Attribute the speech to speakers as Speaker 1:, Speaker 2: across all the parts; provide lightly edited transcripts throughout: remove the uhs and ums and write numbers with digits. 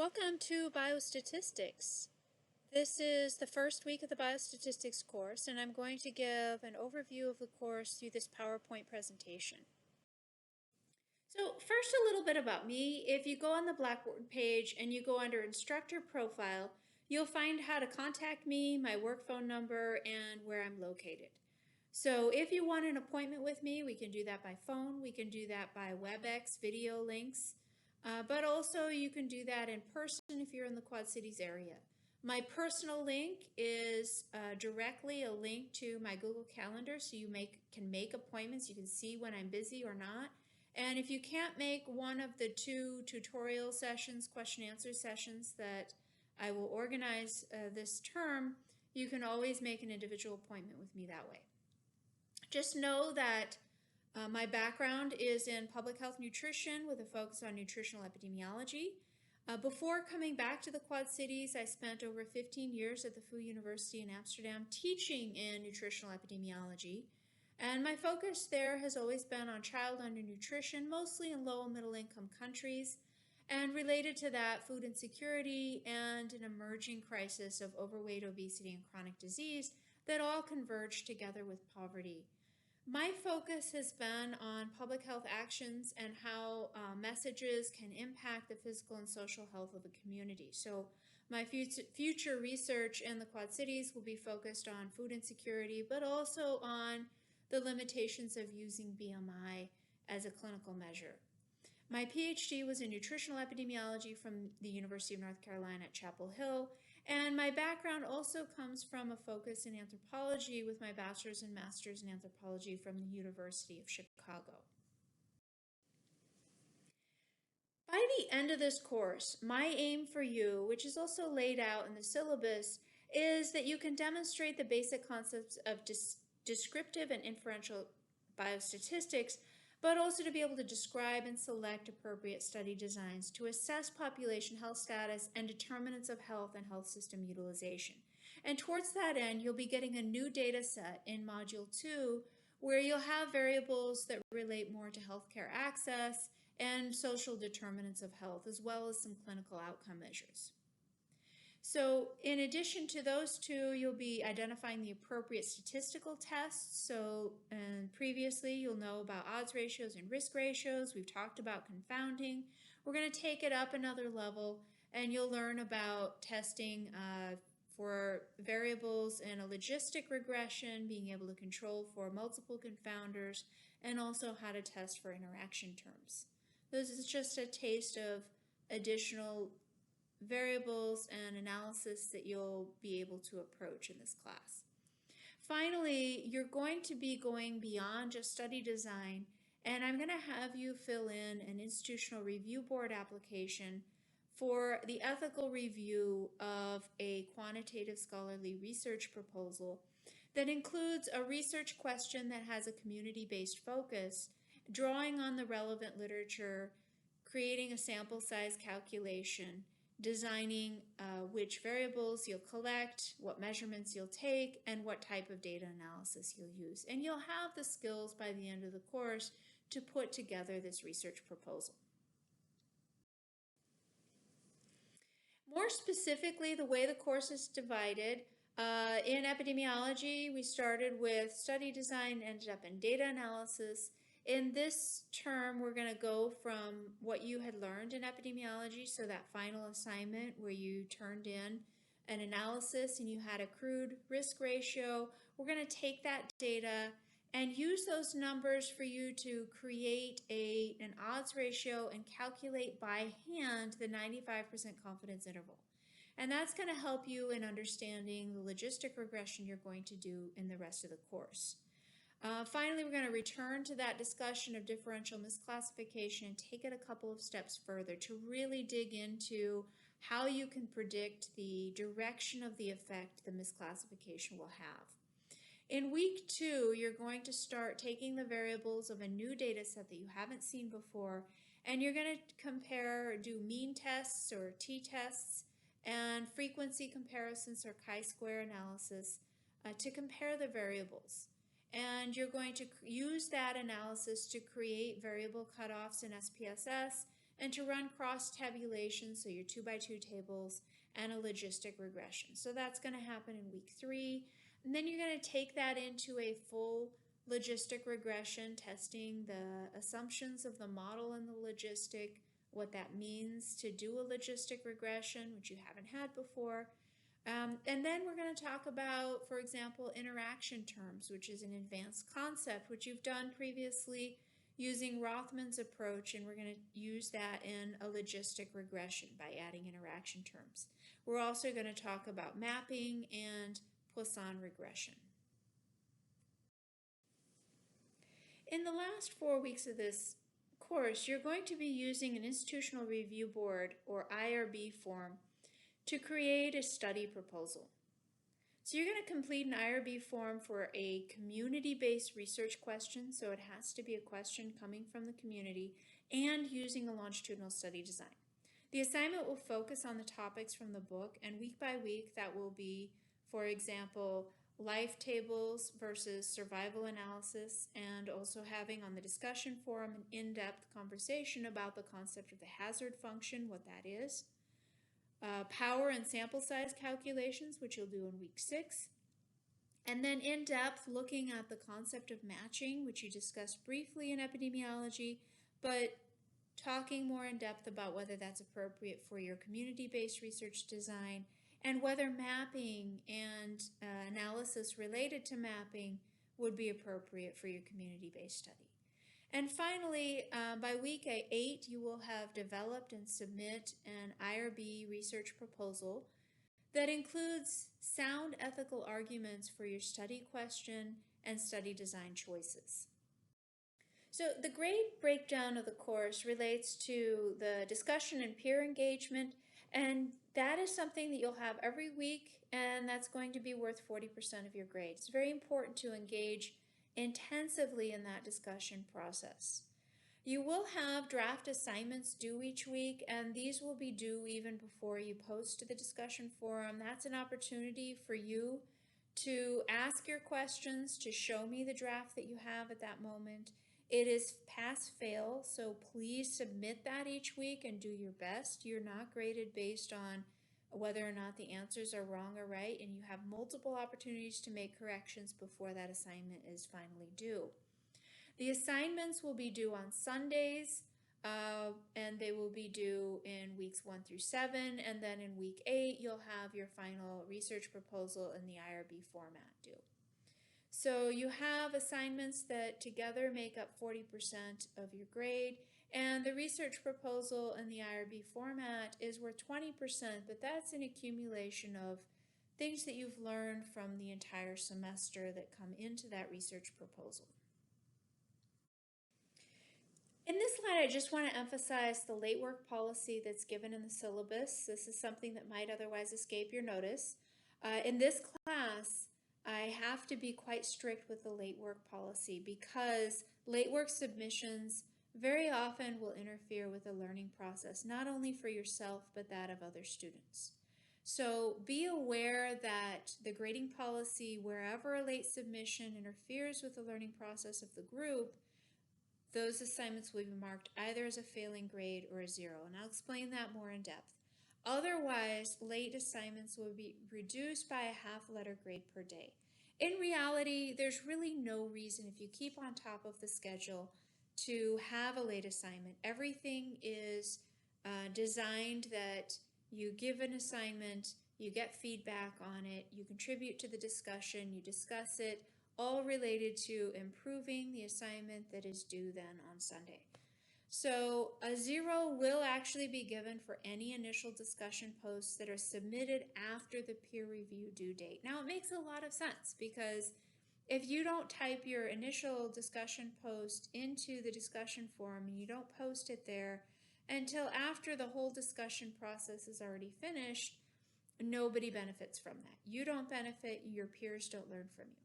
Speaker 1: Welcome to Biostatistics. This is the first week of the Biostatistics course, and I'm going to give an overview of the course through this PowerPoint presentation. So first, a little bit about me. If you go on the Blackboard page and you go under Instructor Profile, you'll find how to contact me, my work phone number, and where I'm located. So if you want an appointment with me, we can do that by phone. We can do that by WebEx video links. But also you can do that in person if you're in the Quad Cities area. My personal link is directly a link to my Google Calendar, so you can make appointments. You can see when I'm busy or not. And if you can't make one of the two tutorial sessions, question answer sessions that I will organize this term, you can always make an individual appointment with me that way. Just know that my background is in public health nutrition with a focus on nutritional epidemiology. Before coming back to the Quad Cities, I spent over 15 years at the VU University in Amsterdam teaching in nutritional epidemiology. And my focus there has always been on child undernutrition, mostly in low and middle income countries, and related to that, food insecurity and an emerging crisis of overweight, obesity, and chronic disease that all converge together with poverty. My focus has been on public health actions and how messages can impact the physical and social health of a community. So my future research in the Quad Cities will be focused on food insecurity, but also on the limitations of using BMI as a clinical measure. My PhD was in nutritional epidemiology from the University of North Carolina at Chapel Hill, and my background also comes from a focus in anthropology with my bachelor's and master's in anthropology from the University of Chicago. By the end of this course, my aim for you, which is also laid out in the syllabus, is that you can demonstrate the basic concepts of descriptive and inferential biostatistics, but also to be able to describe and select appropriate study designs to assess population health status and determinants of health and health system utilization. And towards that end, you'll be getting a new data set in Module 2 where you'll have variables that relate more to healthcare access and social determinants of health, as well as some clinical outcome measures. So in addition to those two, you'll be identifying the appropriate statistical tests. So previously, you'll know about odds ratios and risk ratios. We've talked about confounding. We're going to take it up another level, and you'll learn about testing for variables in a logistic regression, being able to control for multiple confounders, and also how to test for interaction terms. This is just a taste of additional variables and analysis that you'll be able to approach in this class. Finally, you're going to be going beyond just study design, and I'm going to have you fill in an institutional review board application for the ethical review of a quantitative scholarly research proposal that includes a research question that has a community-based focus, drawing on the relevant literature, creating a sample size calculation, designing which variables you'll collect, what measurements you'll take, and what type of data analysis you'll use. And you'll have the skills by the end of the course to put together this research proposal. More specifically, the way the course is divided, in epidemiology, we started with study design, ended up in data analysis. In this term, we're going to go from what you had learned in epidemiology, so that final assignment where you turned in an analysis and you had a crude risk ratio. We're going to take that data and use those numbers for you to create an odds ratio and calculate by hand the 95% confidence interval. And that's going to help you in understanding the logistic regression you're going to do in the rest of the course. Finally, we're going to return to that discussion of differential misclassification and take it a couple of steps further to really dig into how you can predict the direction of the effect the misclassification will have. In week 2, you're going to start taking the variables of a new data set that you haven't seen before, and you're going to do mean tests or t-tests and frequency comparisons or chi-square analysis to compare the variables. And you're going to use that analysis to create variable cutoffs in SPSS and to run cross tabulation, so your 2x2 tables, and a logistic regression. So that's going to happen in week 3. And then you're going to take that into a full logistic regression, testing the assumptions of the model and the logistic, what that means to do a logistic regression, which you haven't had before. And then we're going to talk about, for example, interaction terms, which is an advanced concept, which you've done previously using Rothman's approach, and we're going to use that in a logistic regression by adding interaction terms. We're also going to talk about mapping and Poisson regression. In the last 4 weeks of this course, you're going to be using an institutional review board, or IRB form, to create a study proposal. So you're going to complete an IRB form for a community-based research question, so it has to be a question coming from the community, and using a longitudinal study design. The assignment will focus on the topics from the book, and week by week that will be, for example, life tables versus survival analysis, and also having on the discussion forum an in-depth conversation about the concept of the hazard function, what that is. Power and sample size calculations, which you'll do in week 6. And then in depth looking at the concept of matching, which you discussed briefly in epidemiology, but talking more in depth about whether that's appropriate for your community-based research design, and whether mapping and analysis related to mapping would be appropriate for your community-based study. And finally, by week 8, you will have developed and submit an IRB research proposal that includes sound ethical arguments for your study question and study design choices. So the grade breakdown of the course relates to the discussion and peer engagement, and that is something that you'll have every week, and that's going to be worth 40% of your grade. It's very important to engage intensively in that discussion process. You will have draft assignments due each week, and these will be due even before you post to the discussion forum. That's an opportunity for you to ask your questions, to show me the draft that you have at that moment. It is pass-fail, so please submit that each week and do your best. You're not graded based on whether or not the answers are wrong or right, and you have multiple opportunities to make corrections before that assignment is finally due. The assignments will be due on Sundays, and they will be due in weeks 1 through 7, and then in week 8 you'll have your final research proposal in the IRB format due. So you have assignments that together make up 40% of your grade, and the research proposal in the IRB format is worth 20%, but that's an accumulation of things that you've learned from the entire semester that come into that research proposal. In this slide, I just want to emphasize the late work policy that's given in the syllabus. This is something that might otherwise escape your notice. In this class, I have to be quite strict with the late work policy because late work submissions very often will interfere with the learning process, not only for yourself, but that of other students. So be aware that the grading policy, wherever a late submission interferes with the learning process of the group, those assignments will be marked either as a failing grade or a 0, and I'll explain that more in depth. Otherwise, late assignments will be reduced by a half-letter grade per day. In reality, there's really no reason, if you keep on top of the schedule, to have a late assignment. Everything is designed that you give an assignment, you get feedback on it, you contribute to the discussion, you discuss it, all related to improving the assignment that is due then on Sunday. So a 0 will actually be given for any initial discussion posts that are submitted after the peer review due date. Now it makes a lot of sense because if you don't type your initial discussion post into the discussion forum and you don't post it there until after the whole discussion process is already finished, nobody benefits from that. You don't benefit, your peers don't learn from you.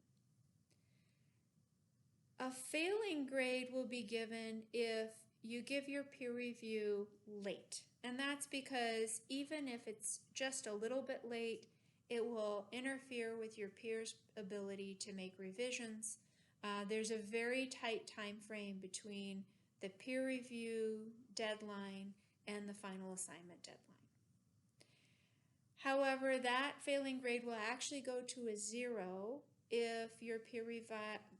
Speaker 1: A failing grade will be given if you give your peer review late. And that's because even if it's just a little bit late, it will interfere with your peers' ability to make revisions. There's a very tight time frame between the peer review deadline and the final assignment deadline. However, that failing grade will actually go to a 0 if your peer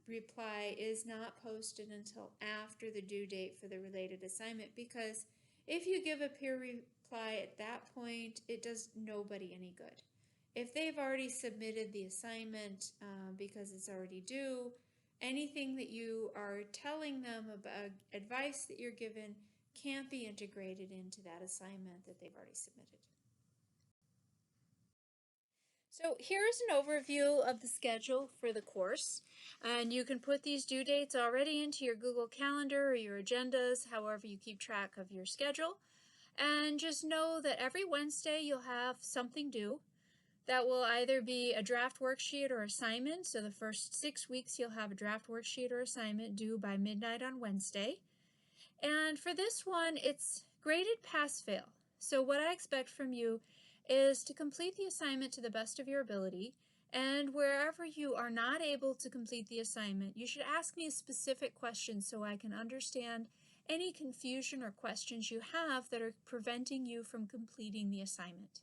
Speaker 1: reply is not posted until after the due date for the related assignment, because if you give a peer reply at that point, it does nobody any good. If they've already submitted the assignment because it's already due, anything that you are telling them about advice that you're given can't be integrated into that assignment that they've already submitted. So here's an overview of the schedule for the course, and you can put these due dates already into your Google Calendar or your agendas, however you keep track of your schedule. And just know that every Wednesday you'll have something due. That will either be a draft worksheet or assignment. So the first 6 weeks you'll have a draft worksheet or assignment due by midnight on Wednesday. And for this one, it's graded pass-fail. So what I expect from you is to complete the assignment to the best of your ability, and wherever you are not able to complete the assignment, you should ask me a specific question so I can understand any confusion or questions you have that are preventing you from completing the assignment.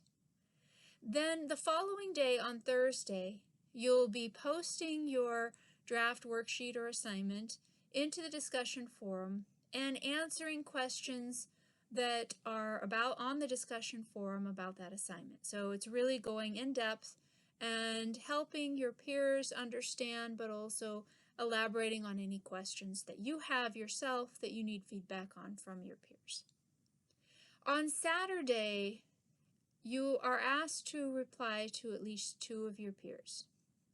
Speaker 1: Then the following day on Thursday, you'll be posting your draft worksheet or assignment into the discussion forum and answering questions that are on the discussion forum about that assignment. So it's really going in depth and helping your peers understand, but also elaborating on any questions that you have yourself that you need feedback on from your peers. On Saturday, you are asked to reply to at least 2 of your peers.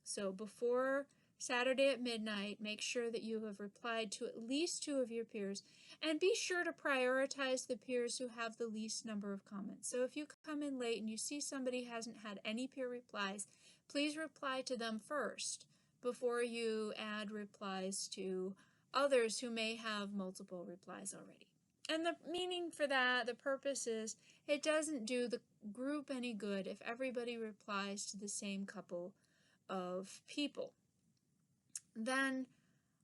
Speaker 1: So before Saturday at midnight, make sure that you have replied to at least 2 of your peers, and be sure to prioritize the peers who have the least number of comments. So if you come in late and you see somebody hasn't had any peer replies, please reply to them first before you add replies to others who may have multiple replies already. And the meaning for that, the purpose is, it doesn't do the group any good if everybody replies to the same couple of people. Then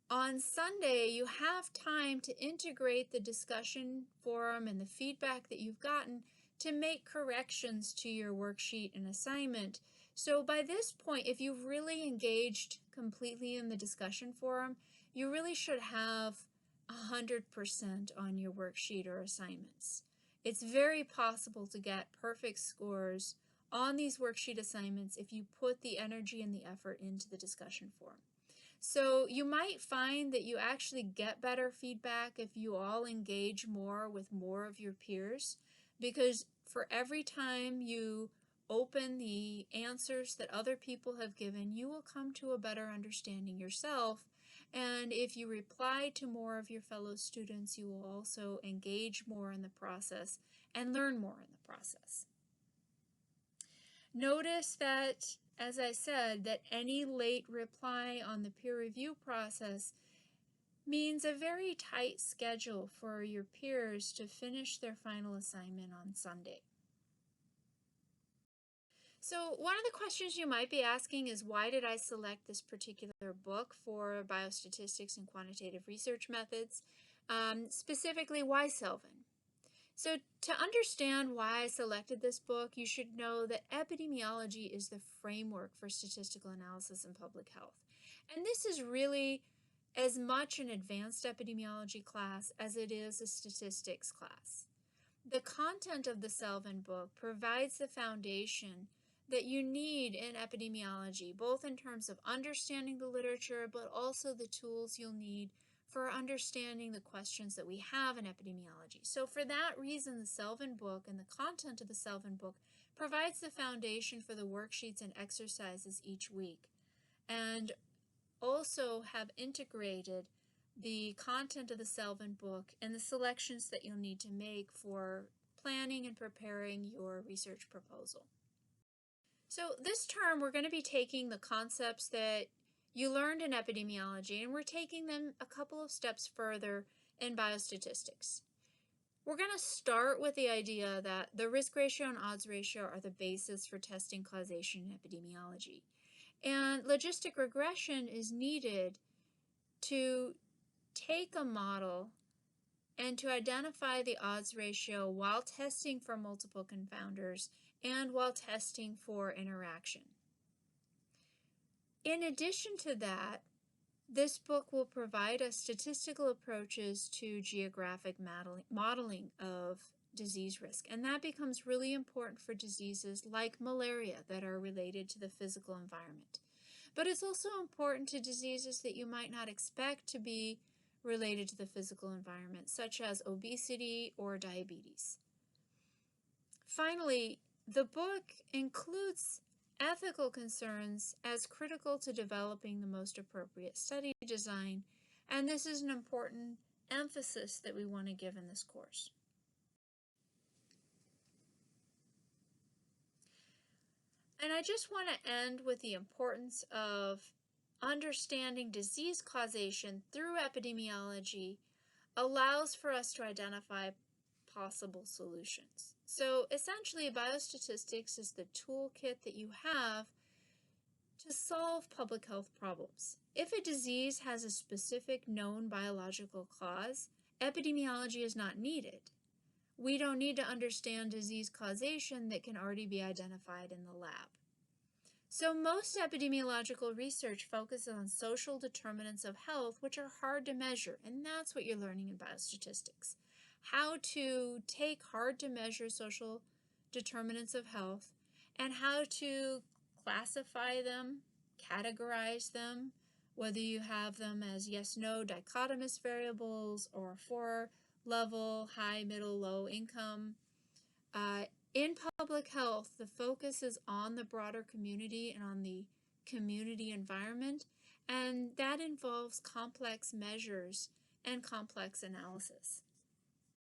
Speaker 1: on Sunday, you have time to integrate the discussion forum and the feedback that you've gotten to make corrections to your worksheet and assignment. So by this point, if you've really engaged completely in the discussion forum, you really should have 100% on your worksheet or assignments. It's very possible to get perfect scores on these worksheet assignments if you put the energy and the effort into the discussion forum. So you might find that you actually get better feedback if you all engage more with more of your peers, because for every time you open the answers that other people have given, you will come to a better understanding yourself. And if you reply to more of your fellow students, you will also engage more in the process and learn more in the process. Notice that, as I said, that any late reply on the peer review process means a very tight schedule for your peers to finish their final assignment on Sunday. So one of the questions you might be asking is, why did I select this particular book for biostatistics and quantitative research methods? Specifically, why Selvin? So to understand why I selected this book, you should know that epidemiology is the framework for statistical analysis in public health. And this is really as much an advanced epidemiology class as it is a statistics class. The content of the Selvin book provides the foundation that you need in epidemiology, both in terms of understanding the literature, but also the tools you'll need for understanding the questions that we have in epidemiology. So for that reason, the Selvin book and the content of the Selvin book provides the foundation for the worksheets and exercises each week, and also have integrated the content of the Selvin book and the selections that you'll need to make for planning and preparing your research proposal. So this term, we're going to be taking the concepts that you learned in epidemiology, and we're taking them a couple of steps further in biostatistics. We're going to start with the idea that the risk ratio and odds ratio are the basis for testing causation in epidemiology. And logistic regression is needed to take a model and to identify the odds ratio while testing for multiple confounders and while testing for interaction. In addition to that, this book will provide us statistical approaches to geographic modeling of disease risk, and that becomes really important for diseases like malaria that are related to the physical environment. But it's also important to diseases that you might not expect to be related to the physical environment, such as obesity or diabetes. Finally, the book includes ethical concerns as critical to developing the most appropriate study design, and this is an important emphasis that we want to give in this course. And I just want to end with the importance of understanding disease causation through epidemiology allows for us to identify possible solutions. So essentially, biostatistics is the toolkit that you have to solve public health problems. If a disease has a specific known biological cause, epidemiology is not needed. We don't need to understand disease causation that can already be identified in the lab. So most epidemiological research focuses on social determinants of health, which are hard to measure, and that's what you're learning in biostatistics. How to take hard to measure social determinants of health and how to classify them, categorize them, whether you have them as yes-no dichotomous variables or 4-level, high, middle, low income. In public health, the focus is on the broader community and on the community environment, and that involves complex measures and complex analysis.